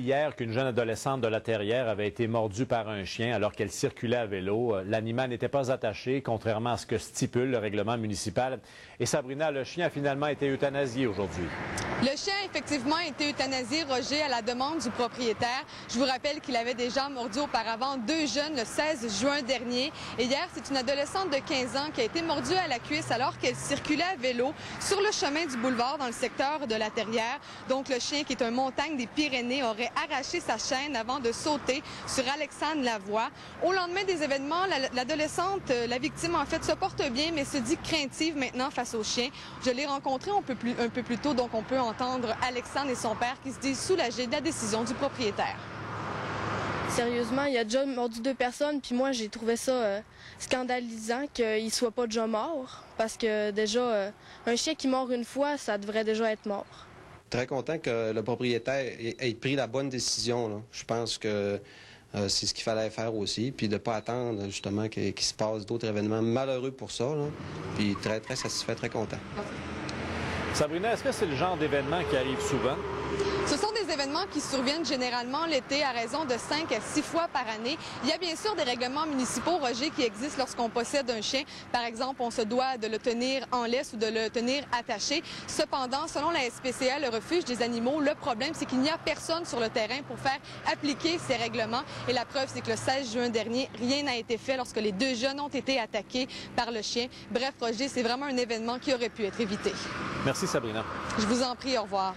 hier qu'une jeune adolescente de La Terrière avait été mordue par un chien alors qu'elle circulait à vélo. L'animal n'était pas attaché, contrairement à ce que stipule le règlement municipal. Et Sabrina, le chien a finalement été euthanasié aujourd'hui. Le chien a effectivement été euthanasié, Roger, à la demande du propriétaire. Je vous rappelle qu'il avait déjà mordu auparavant 2 jeunes le 16 juin dernier. Et hier, c'est une adolescente de 15 ans qui a été mordue à la cuisse alors qu'elle circulait à vélo sur le chemin du boulevard dans le secteur de La Terrière. Donc, le chien, qui est un montagne des Pyrénées, aurait arraché sa chaîne avant de sauter sur Alexandre Lavoie. Au lendemain des événements, l'adolescente, la victime, en fait, se porte bien, mais se dit craintive maintenant face au chien. Je l'ai rencontré un peu plus tôt, donc on peut entendre Alexandre et son père qui se disent soulagés de la décision du propriétaire. Sérieusement, il a déjà mordu 2 personnes, puis moi, j'ai trouvé ça scandalisant qu'il ne soit pas déjà mort, parce que déjà, un chien qui mord une fois, ça devrait déjà être mort. Très content que le propriétaire ait pris la bonne décision, là. Je pense que c'est ce qu'il fallait faire aussi, puis de ne pas attendre justement qu'il se passe d'autres événements malheureux pour ça, là. Puis très, très satisfait, très content. Sabrina, est-ce que c'est le genre d'événement qui arrive souvent? Ce sont des événements qui surviennent généralement l'été à raison de 5 à 6 fois par année. Il y a bien sûr des règlements municipaux, Roger, qui existent lorsqu'on possède un chien. Par exemple, on se doit de le tenir en laisse ou de le tenir attaché. Cependant, selon la SPCA, le refuge des animaux, le problème, c'est qu'il n'y a personne sur le terrain pour faire appliquer ces règlements. Et la preuve, c'est que le 16 juin dernier, rien n'a été fait lorsque les 2 jeunes ont été attaqués par le chien. Bref, Roger, c'est vraiment un événement qui aurait pu être évité. Merci, Sabrina. Je vous en prie, au revoir.